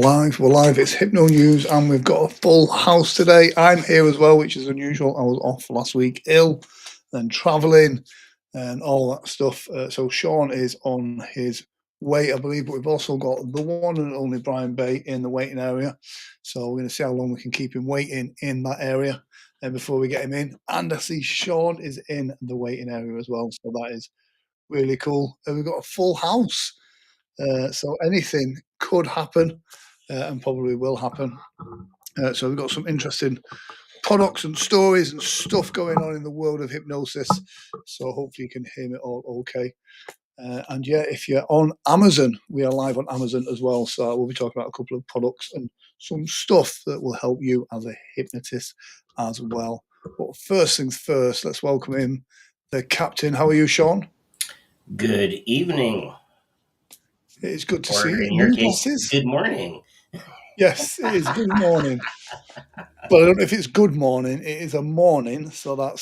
We're live. It's Hypno News, and we've got a full house today. I'm here as well, which is unusual. I was off last week, ill and travelling and all that stuff. So Sean is on his way, I believe, but we've also got the one and only Brian Bay in the waiting area. So we're going to see how long we can keep him waiting in that area before we get him in. And I see Sean is in the waiting area as well. So that is really cool. We've got a full house. So anything could happen and probably will happen. So we've got some interesting products and stories and stuff going on in the world of hypnosis. So hopefully you can hear me all okay. And yeah, if you're on Amazon, we are live on Amazon as well. So we'll be talking about a couple of products and some stuff that will help you as a hypnotist as well. But first things first, let's welcome in the captain. How are you, Sean? Good evening. It's good to Or see you. in your case, good morning. Yes, it is good morning. But I don't know if it's good morning. It is a morning, so that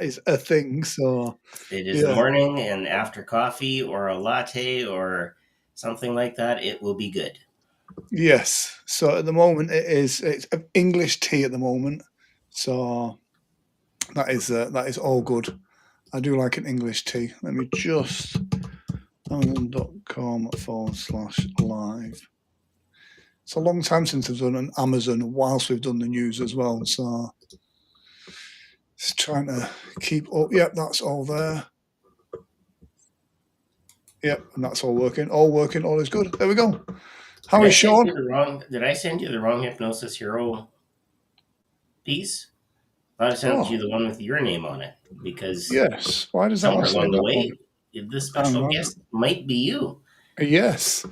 is a thing. So It is a yeah, morning, and after coffee or a latte or something like that, it will be good. yes. So at the moment it's English tea at the moment. So that is all good. I do like an English tea. Let me just amazon.com/live. It's a long time since I've done an Amazon whilst we've done the news as well. So just trying to keep up. Yep, that's all there. Yep, and that's all working. All working. All is good. There we go. How is Sean? Did I send you the wrong Hypnosis Hero piece? I thought I sent you the one with your name on it because yes. Why does that somewhere say along the that way, one? the special guest might be you. Yes.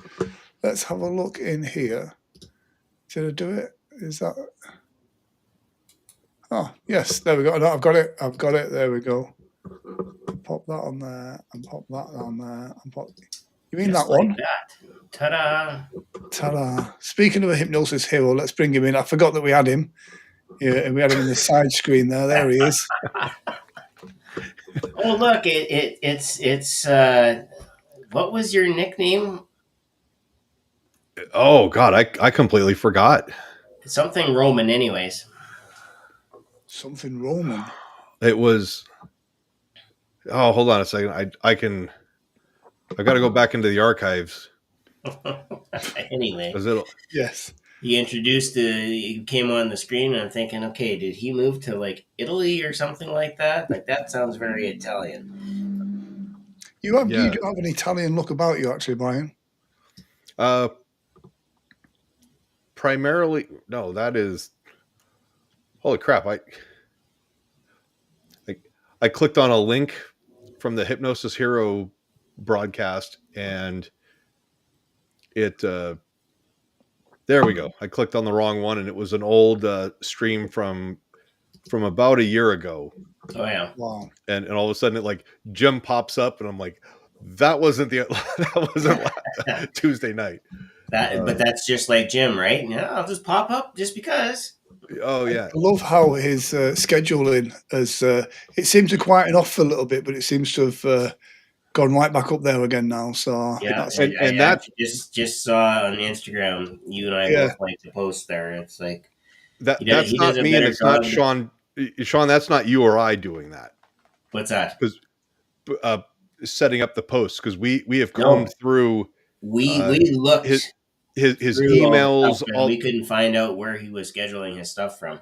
Let's have a look in here. Did I do it? Is that? Oh, yes. There we go. No, I've got it. I've got it. There we go. Pop that on there and pop that on there and pop. You mean Just that like one? that. Ta-da! Ta-da! Speaking of a hypnosis hero, let's bring him in. I forgot that we had him. Yeah, we had him in the side screen there. There he is. Oh, look! It's what was your nickname? Oh God, I completely forgot. Something Roman, anyways. Something Roman. It was. Oh, hold on a second. I can. I got to go back into the archives. Anyway, yes. He came on the screen, and I'm thinking, okay, did he move to like Italy or something like that? Like that sounds very Italian. You do have an Italian look about you, actually, Brian. Primarily, no. That is. Holy crap! I clicked on a link from the Hypnosis Hero broadcast, and it. There we go. I clicked on the wrong one, and it was an old stream from about a year ago. Oh yeah! Wow! And all of a sudden, it Jim pops up, and I'm like, that wasn't Tuesday night. But that's just like Jim, right? Yeah, I'll just pop up just because. Oh yeah! I love how his scheduling has. It seemed to quieten off for a little bit, but it seems to have gone right back up there again now. So yeah, I just saw on Instagram. You and I both like the post there. It's like that's not me, and it's not Sean. Sean, that's not you or I doing that. What's that? Because setting up the post, because we have combed through. We looked his emails. We couldn't find out where he was scheduling his stuff from.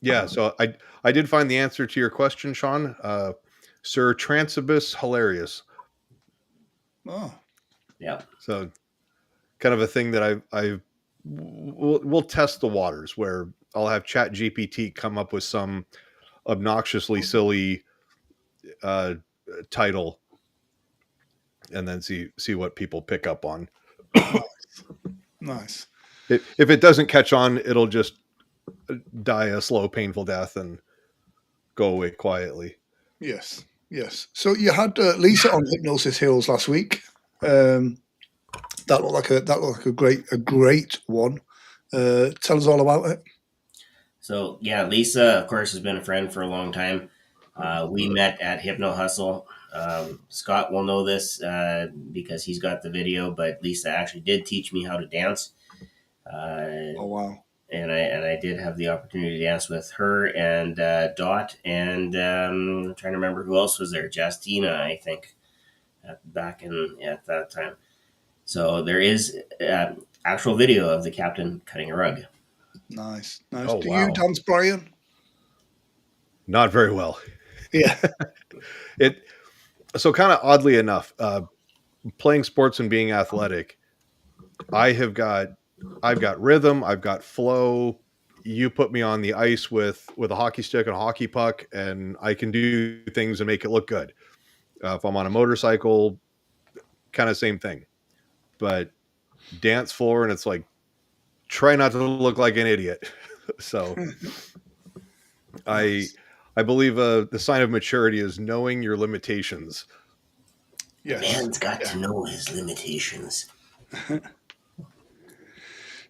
Yeah, so I did find the answer to your question, Sean. Sir Transibus Hilarious. Oh, yeah. So, kind of a thing that we'll test the waters where I'll have Chat GPT come up with some obnoxiously silly title, and then see what people pick up on. Nice. If it doesn't catch on, it'll just die a slow, painful death and go away quietly. Yes. So you had Lisa on Hypnosis Heroes last week. That looked like a great one. Tell us all about it. So yeah, Lisa, of course, has been a friend for a long time. We met at Hypno Hustle. Scott will know this because he's got the video, but Lisa actually did teach me how to dance. Uh, Oh wow. and I did have the opportunity to dance with her and Dot, and I'm trying to remember who else was there. Justina, I think, back in at that time. So there is actual video of the captain cutting a rug. Nice. Nice. Oh, Do you wow. dance, Brian? Not very well. Yeah. It so kind of oddly enough, playing sports and being athletic, I've got rhythm, I've got flow. You put me on the ice with a hockey stick and a hockey puck, and I can do things and make it look good. If I'm on a motorcycle, kind of same thing. But dance floor, and it's like try not to look like an idiot. So Nice. I believe the sign of maturity is knowing your limitations. The Yes. man's got Yeah. to know his limitations.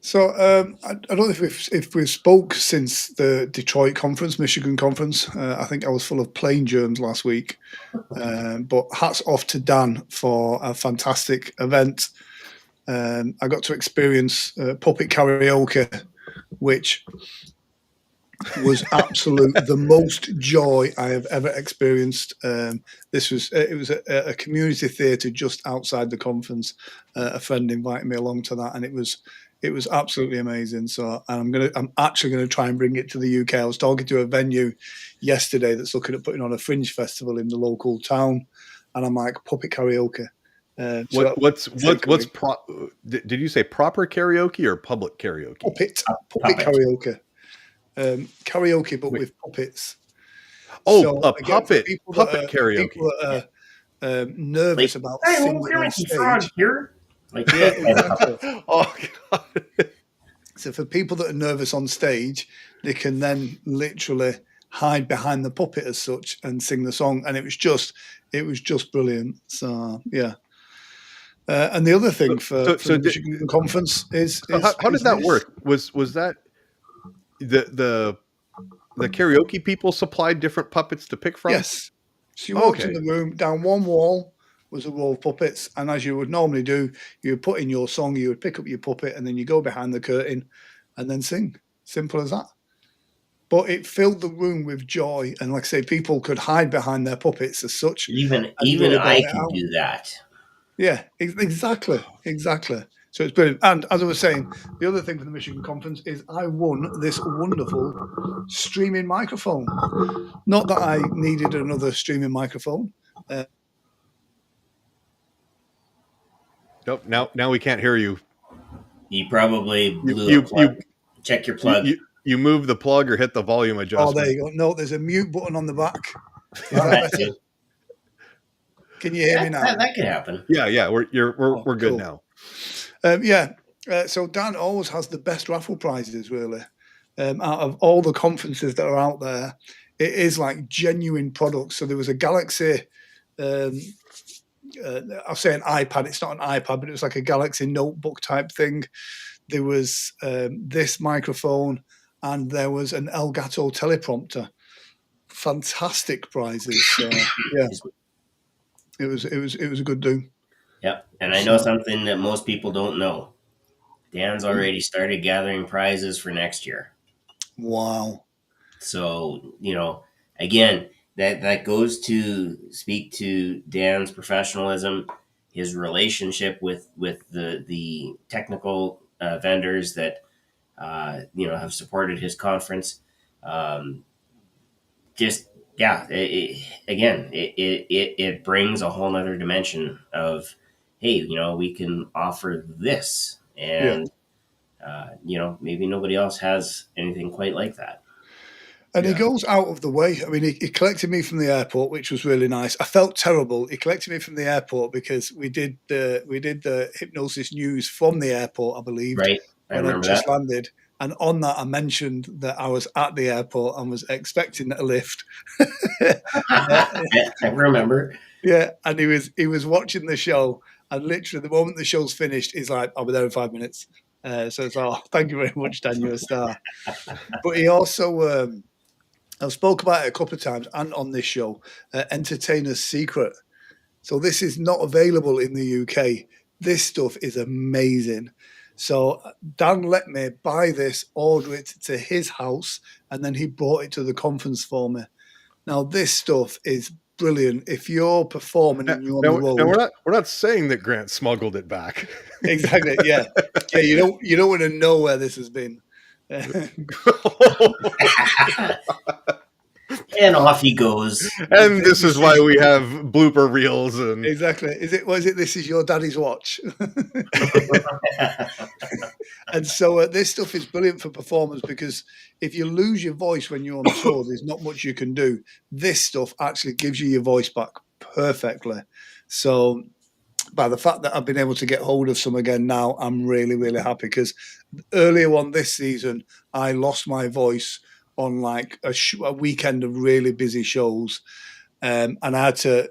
So I don't know if we've spoke since the Detroit conference, Michigan conference. I think I was full of plane germs last week. But hats off to Dan for a fantastic event. I got to experience puppet karaoke, which was absolute the most joy I have ever experienced. This was it was a community theatre just outside the conference. A friend invited me along to that, and it was absolutely amazing. So I'm actually gonna try and bring it to the UK. I was talking to a venue yesterday that's looking at putting on a fringe festival in the local town, and I'm like puppet karaoke. What's did you say proper karaoke or public karaoke? puppet Puppet. karaoke? Karaoke, but Wait. with puppets. Oh, So a again, for puppet karaoke. people that are nervous Like, about hey, singing little on Kermit Frog stage. here. Like, Yeah, yeah, kind of puppet. exactly. Oh God. So for people that are nervous on stage, they can then literally hide behind the puppet as such and sing the song, and it was just brilliant. So yeah. And the other thing for So the Michigan conference is how did that this. work? Was that the karaoke people supplied different puppets to pick from? Yes. So you walked in Okay. the room, down one wall was a row of puppets, and as you would normally do, you would put in your song, you would pick up your puppet, and then you go behind the curtain and then sing. Simple as that. But it filled the room with joy, and like I say, people could hide behind their puppets as such and Even really I belt it can out. do that. Yeah, exactly. So it's brilliant. And as I was saying, the other thing for the Michigan Conference is I won this wonderful streaming microphone. Not that I needed another streaming microphone. Nope. Now we can't hear you. You probably You blew a you plug. you Check your you, plug. you, you move the plug or hit the volume Oh, adjustment. there you go. No, there's a mute button on the back. Is Oh, that that better? too. Can you hear me now? That could happen. Yeah. We're good Cool. now. Yeah. So Dan always has the best raffle prizes, really. Out of all the conferences that are out there, it is like genuine products. So there was a Galaxy. I'll say an iPad. It's not an iPad, but it was like a Galaxy notebook type thing. There was this microphone, and there was an Elgato teleprompter. Fantastic prizes. So yeah, it was a good do. Yep. And I know something that most people don't know. Dan's already started gathering prizes for next year. Wow. So, again, that goes to speak to Dan's professionalism, his relationship with the technical vendors that have supported his conference. Just yeah, it brings a whole other dimension of, hey, we can offer this, Yeah. and maybe nobody else has anything quite like that. And he Yeah. goes out of the way. I mean, he collected me from the airport, which was really nice. I felt terrible. He collected me from the airport because we did the Hypnosis News from the airport, I believe, Right, I when I remember just that. landed. And on that, I mentioned that I was at the airport and was expecting a lift. I remember. Yeah, and he was watching the show, and literally the moment the show's finished, he's like, "I'll be there in 5 minutes." So it's thank you very much, Dan, you're a star. But he also. I've spoke about it a couple of times and on this show, Entertainer's Secret. So this is not available in the UK. This stuff is amazing. So Dan let me buy this, order it to his house, and then he brought it to the conference for me. Now this stuff is brilliant. If you're performing and you're on the Now road, we're not saying that Grant smuggled it back. exactly, yeah. You don't want to know where this has been. And off he goes. And this is why we have blooper reels and Exactly. Was it this is your daddy's watch? And so this stuff is brilliant for performance, because if you lose your voice when you're on tour, there's not much you can do. This stuff actually gives you your voice back perfectly. So by the fact that I've been able to get hold of some again now, I'm really, really happy, because earlier on this season, I lost my voice on like a weekend of really busy shows. And I had to,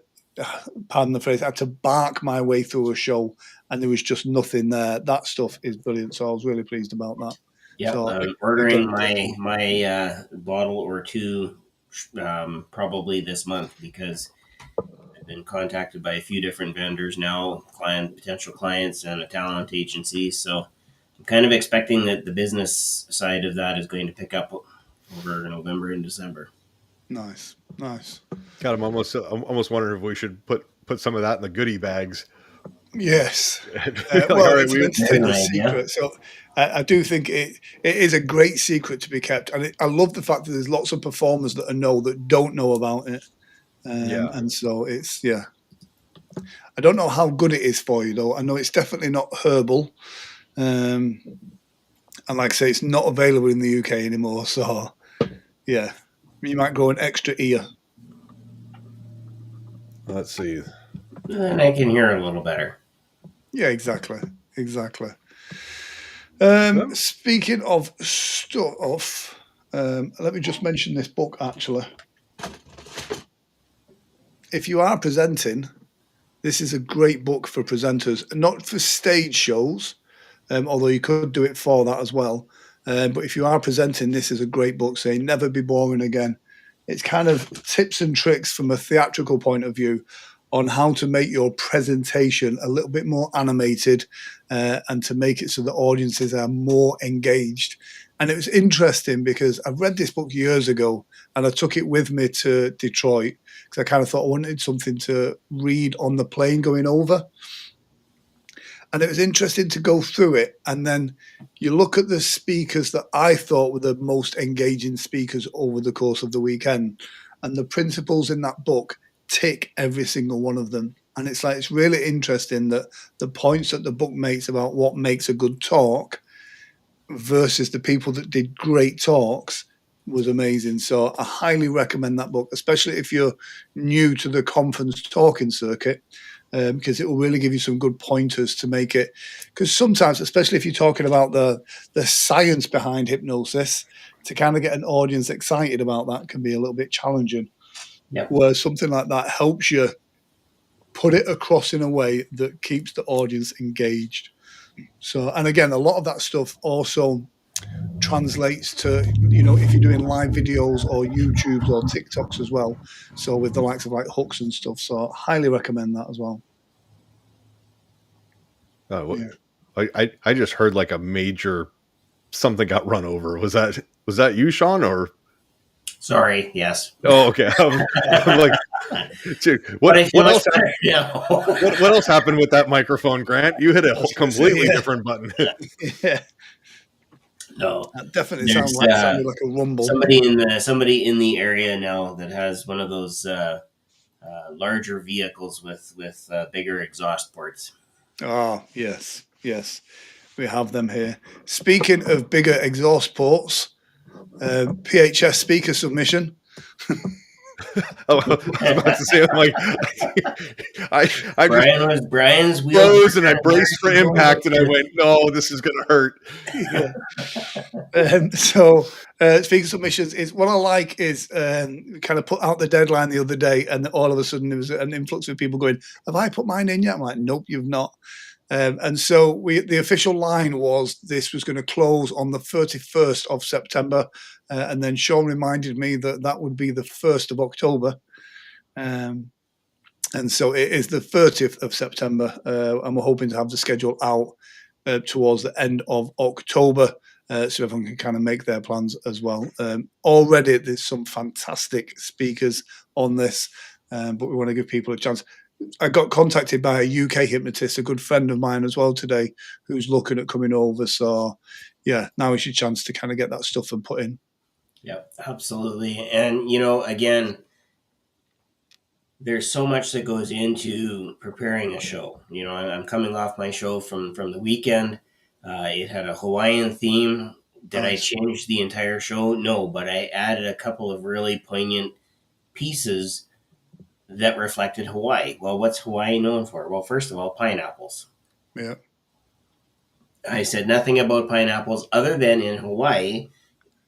pardon the phrase, I had to bark my way through a show, and there was just nothing there. That stuff is brilliant. So I was really pleased about that. Yeah, So, I'm ordering my bottle or two probably this month, because I've been contacted by a few different vendors now, potential clients, and a talent agency. So I'm kind of expecting that the business side of that is going to pick up over November and December. Nice. God, I'm almost wondering if we should put some of that in the goodie bags. Yes. Like, Well, all right, it's an entertainment secret. So I do think it is a great secret to be kept. And I love the fact that there's lots of performers that don't know about it. And so it's, yeah. I don't know how good it is for you, though. I know it's definitely not herbal. And like I say, it's not available in the UK anymore. So, yeah, you might grow an extra ear. Let's see. And I can hear a little better. Yeah, exactly. Speaking of stuff, let me just mention this book, actually. If you are presenting, this is a great book for presenters, not for stage shows, although you could do it for that as well. But if you are presenting, this is a great book saying Never Be Boring Again. It's kind of tips and tricks from a theatrical point of view on how to make your presentation a little bit more animated and to make it so the audiences are more engaged. And it was interesting because I've read this book years ago and I took it with me to Detroit because I kind of thought I wanted something to read on the plane going over. And it was interesting to go through it. And then you look at the speakers that I thought were the most engaging speakers over the course of the weekend. And the principles in that book tick every single one of them. And it's really interesting that the points that the book makes about what makes a good talk versus the people that did great talks was amazing. So I highly recommend that book, especially if you're new to the conference talking circuit. Because it will really give you some good pointers to make it. Because sometimes, especially if you're talking about the science behind hypnosis, to kind of get an audience excited about that can be a little bit challenging. Yep. Where something like that helps you put it across in a way that keeps the audience engaged. So, and again, a lot of that stuff also translates to, if you're doing live videos or YouTubes or TikToks as well. So with the likes of like hooks and stuff. So highly recommend that as well. I just heard like a major something got run over. Was that you, Sean, or? Sorry. Yes. Oh, okay. I'm like, dude, what else? What else happened with that microphone, Grant? You hit a completely different button. Yeah. No, that definitely sounded like a rumble. Somebody in the area now that has one of those larger vehicles with bigger exhaust ports. Oh, yes, we have them here. Speaking of bigger exhaust ports, PHS speaker submission. I was about to say, I'm like, Brian's wheels and I braced for impact, and I went, no, this is going to hurt. Yeah. So speaker submissions is what I like is we kind of put out the deadline the other day, and all of a sudden there was an influx of people going, "Have I put mine in yet?" I'm like, "Nope, you've not." And so the official line was this was going to close on the 31st of September. And then Sean reminded me that would be the 1st of October. And so it is the 30th of September. And we're hoping to have the schedule out towards the end of October, so everyone can kind of make their plans as well. Already, there's some fantastic speakers on this, but we want to give people a chance. I got contacted by a UK hypnotist, a good friend of mine as well today, who's looking at coming over. So, yeah, now is your chance to kind of get that stuff and put in. Yep, absolutely. And, again, there's so much that goes into preparing a show. I'm coming off my show from the weekend. It had a Hawaiian theme. Did I change the entire show? No, but I added a couple of really poignant pieces that reflected Hawaii. Well, what's Hawaii known for? Well, first of all, pineapples. Yeah. I said nothing about pineapples other than in Hawaii,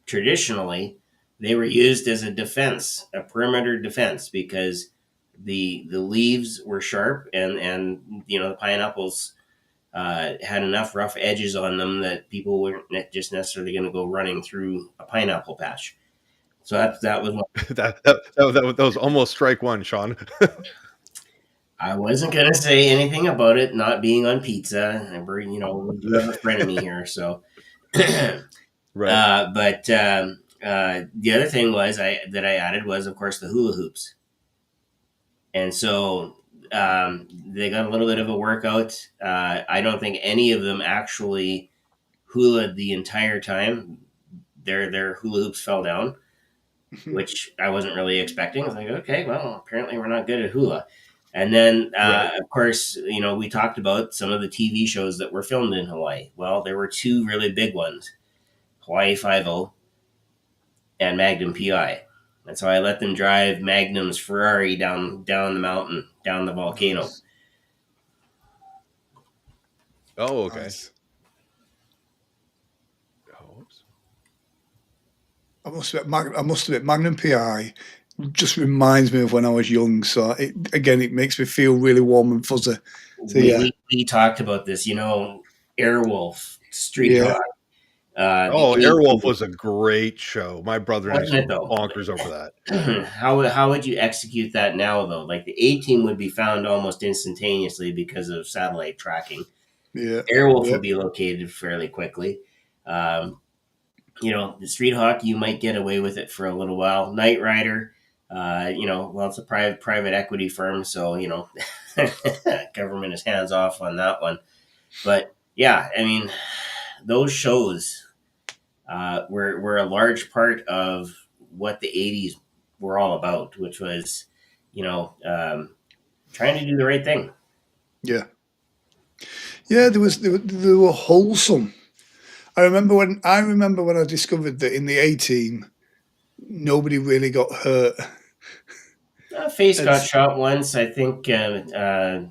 traditionally, they were used as a defense, a perimeter defense, because the leaves were sharp and the pineapples had enough rough edges on them that people weren't just necessarily going to go running through a pineapple patch. So that was one. that was almost strike one, Sean. I wasn't going to say anything about it not being on pizza. We do have a frenemy here, so. Right. But the other thing that I added was, of course, the hula hoops, and so they got a little bit of a workout. I don't think any of them actually hulaed the entire time. Their hula hoops fell down, which I wasn't really expecting. I was like, okay, well, apparently we're not good at hula. And then, Right. of course, we talked about some of the TV shows that were filmed in Hawaii. Well, there were two really big ones, Hawaii Five-0 and Magnum PI. And so I let them drive Magnum's Ferrari down the mountain, down the volcano. Nice. Oh, okay. Nice. I must admit, Magnum PI just reminds me of when I was young. So it makes me feel really warm and fuzzy. So, we talked about this, Airwolf, Street Hawk. Airwolf was a great show. My brother and I Wasn't it, were though? bonkers over that. How would you execute that now, though? Like the A-Team would be found almost instantaneously because of satellite tracking. Yeah. Airwolf would be located fairly quickly. The Street Hawk, you might get away with it for a little while. Knight Rider, it's a private equity firm, so government is hands off on that one. But yeah, I mean, those shows were a large part of what the '80s were all about, which was, trying to do the right thing. Yeah. Yeah, they were wholesome. I remember when I discovered that in the A-Team, nobody really got hurt. Face got shot once, I think. They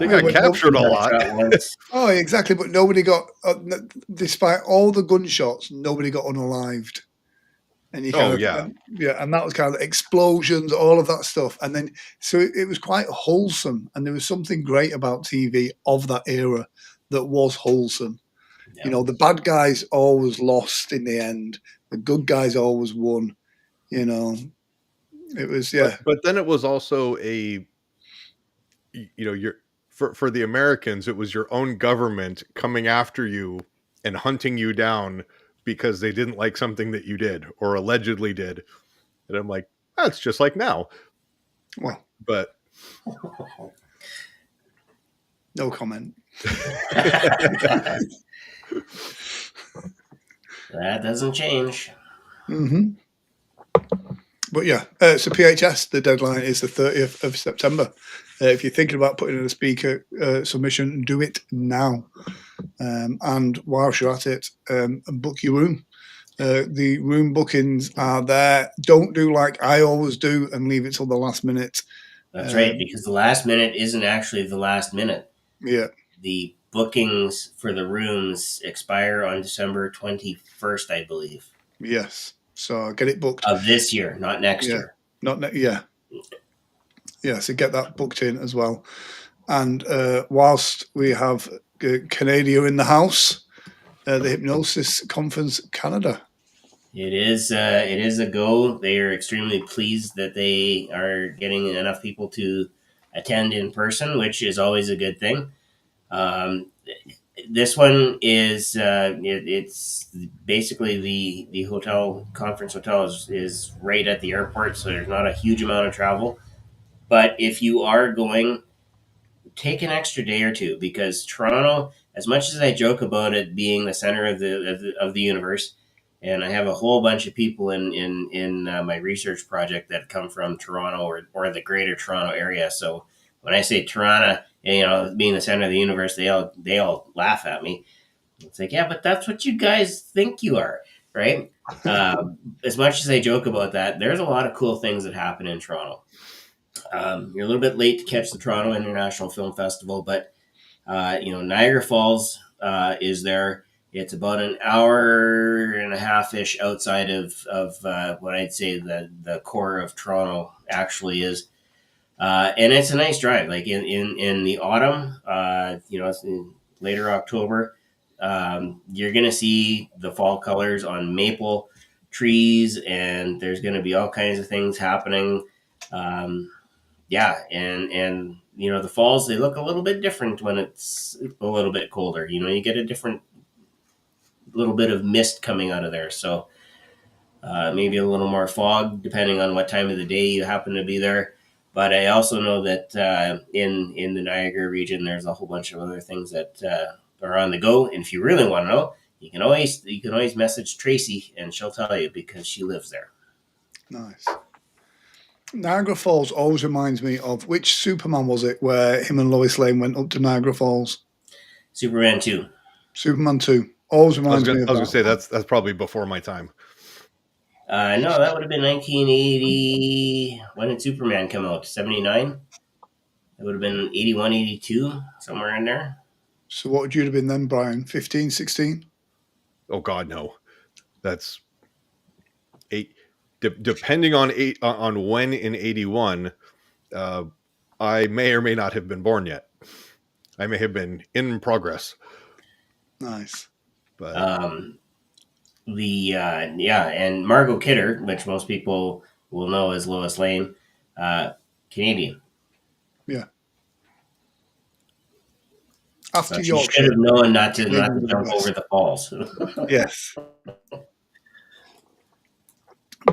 got captured a lot. Oh, exactly. But nobody got, despite all the gunshots, nobody got unalived. And you and that was kind of explosions, all of that stuff. And then, so it was quite wholesome. And there was something great about TV of that era that was wholesome. Yeah. The bad guys always lost in the end. The good guys always won. It was, yeah. But then it was also for the Americans, it was your own government coming after you and hunting you down because they didn't like something that you did or allegedly did. And I'm like, that's just like now. Well, but no comment. That doesn't change. Mm-hmm. But yeah, so PHS, the deadline is the 30th of September. If you're thinking about putting in a speaker submission, do it now. And whilst you're at it, book your room. The room bookings are there. Don't do like I always do and leave it till the last minute. That's right, because the last minute isn't actually the last minute. Yeah. The bookings for the rooms expire on December 21st, I believe. Yes. So get it booked. Of this year, not next year. Yeah, so get that booked in as well. And whilst we have Canada in the house, the Hypnosis Conference Canada. It is a go. They are extremely pleased that they are getting enough people to attend in person, which is always a good thing. This one is it's basically the hotel conference hotel is right at the airport, so there's not a huge amount of travel. But if you are going, take an extra day or two, because Toronto, as much as I joke about it being the center of the universe, and I have a whole bunch of people in my research project that come from Toronto or the Greater Toronto area. So when I say Toronto, being the center of the universe, they all laugh at me. It's like, yeah, but that's what you guys think you are, right? As much as I joke about that, there's a lot of cool things that happen in Toronto. You're a little bit late to catch the Toronto International Film Festival, but Niagara Falls is there. It's about an hour and a half ish outside of what I'd say the core of Toronto actually is. And it's a nice drive. Like in the autumn, it's in later October, you're going to see the fall colors on maple trees, and there's going to be all kinds of things happening. Um, yeah, and the falls, they look a little bit different when it's a little bit colder. You get a different little bit of mist coming out of there, so maybe a little more fog depending on what time of the day you happen to be there. But I also know that in the Niagara region, there's a whole bunch of other things that are on the go. And if you really want to know, you can always message Tracy, and she'll tell you because she lives there. Nice. Niagara Falls always reminds me of which Superman was it where him and Lois Lane went up to Niagara Falls? Superman 2. Superman 2. Always I was reminds me gonna, of I was gonna that. say that's probably before my time. No, that would have been 1980. When did Superman come out? 79? It would have been 81, 82, somewhere in there. So what would you have been then, Brian? 15, 16? Oh God, no. That's eight. Depending on when in 81, I may or may not have been born yet. I may have been in progress. Nice. But And Margot Kidder, which most people will know as Lois Lane, Canadian. Yeah. After So she should Yorkshire. have known not to Canadians are the jump over best. the falls. Yes.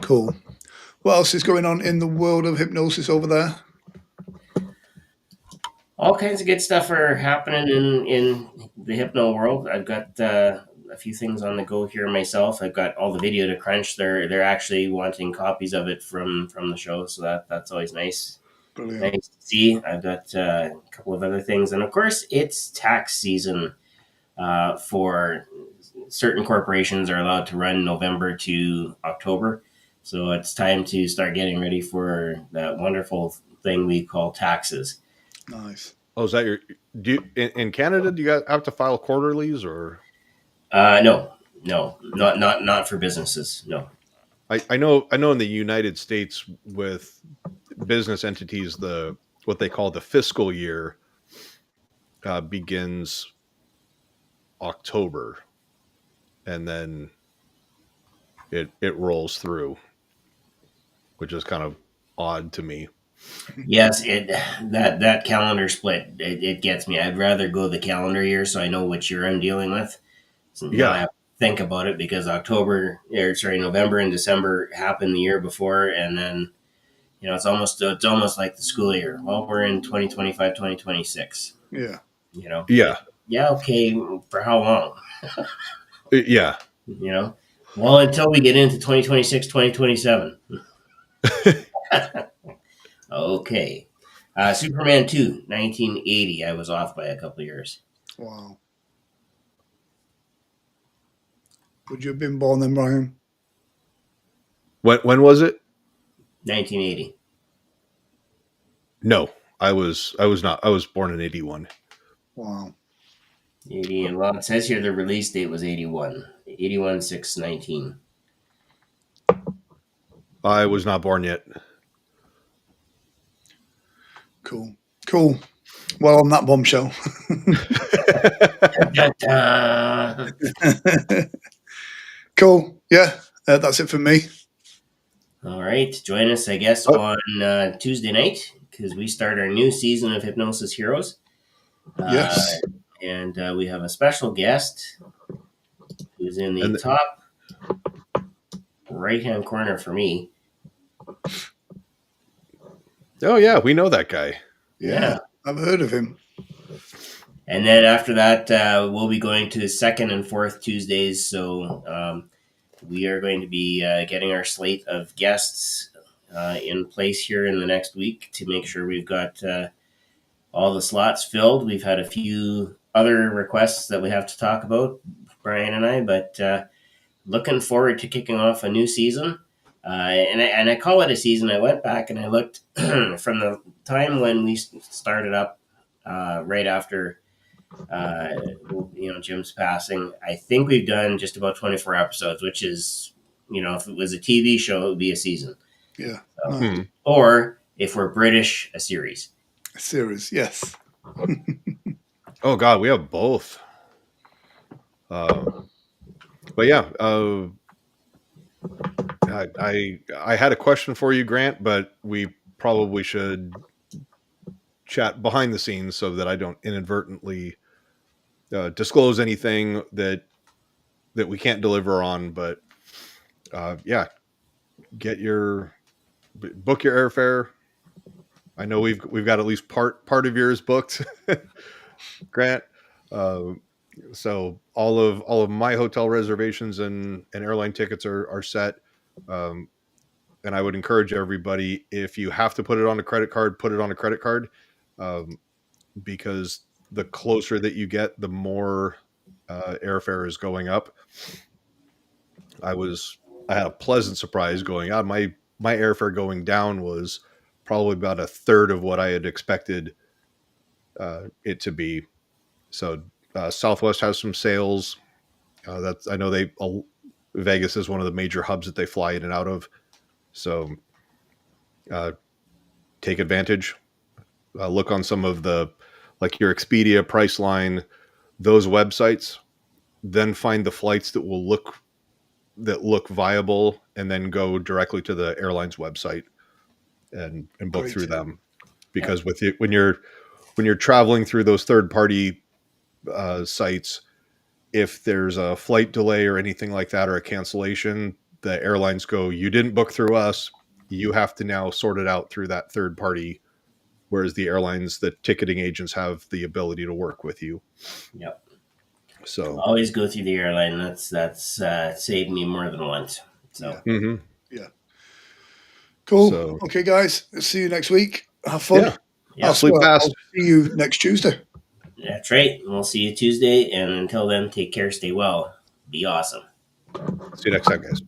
Cool. What else is going on in the world of hypnosis over there? All kinds of good stuff are happening in the hypno world. I've got a few things on the go here myself. I've got all the video to crunch. They're actually wanting copies of it from the show, so that's always nice. Brilliant. Nice to see. I've got a couple of other things, and of course, it's tax season for certain corporations are allowed to run November to October, so it's time to start getting ready for that wonderful thing we call taxes. Nice. is that your? Do you, in Canada? Do you guys have to file quarterlies or? No, not for businesses. No. I know in the United States with business entities, what they call the fiscal year begins October, and then it rolls through, which is kind of odd to me. Yes, that calendar split, it gets me. I'd rather go the calendar year so I know which year I'm dealing with. So now I Yeah, have to think about it because November and December happened the year before, and then it's almost like the school year. Well, we're in 2025, 2026. Yeah. yeah, Yeah, okay, for how long? yeah. Well, until we get into 2026, 2027. Okay. Superman 2, 1980. I was off by a couple of years. Wow. Would you have been born then, Brian? When was it? 1980. No, I was not. I was born in 81. Wow. 80, and well, it says here the release date was 81. 81, 6, 19. I was not born yet. Cool. Well, on that bombshell. Cool. Yeah, that's it for me. All right. Join us, I guess, on Tuesday night because we start our new season of Hypnosis Heroes. Yes. and we have a special guest who's in the top right-hand corner for me. Oh yeah, we know that guy. Yeah, I've heard of him. And then after that, we'll be going to second and fourth Tuesdays. So we are going to be getting our slate of guests in place here in the next week to make sure we've got all the slots filled. We've had a few other requests that we have to talk about, Brian and I, but looking forward to kicking off a new season. And I call it a season. I went back and I looked from the time when we started up right after Jim's passing. I think we've done just about 24 episodes, which is, if it was a TV show, it would be a season. Yeah. So, Nice. Or if we're British, a series. A series, yes. Oh God, we have both. But yeah, I had a question for you, Grant, but we probably should chat behind the scenes so that I don't inadvertently disclose anything that we can't deliver on. But yeah, book your airfare. I know we've got at least part of yours booked, Grant. So all of my hotel reservations and airline tickets are set. And I would encourage everybody, if you have to put it on a credit card, put it on a credit card, because the closer that you get, the more airfare is going up. I had a pleasant surprise going on. My airfare going down was probably about a third of what I had expected it to be. So Southwest has some sales. I know Vegas is one of the major hubs that they fly in and out of. So take advantage. Look on some of like your Expedia, Priceline, those websites. Then find the flights that look viable, and then go directly to the airline's website and book through them. Because when you're traveling through those third party sites, if there's a flight delay or anything like that, or a cancellation, the airlines go, "You didn't book through us. You have to now sort it out through that third party." Whereas the ticketing agents have the ability to work with you. Yep. So always go through the airline. That's saved me more than once. So yeah. Cool. So, okay, guys. See you next week. Have fun. Yeah. Sleep fast. I'll see you next Tuesday. That's right. We'll see you Tuesday. And until then, take care. Stay well. Be awesome. See you next time, guys.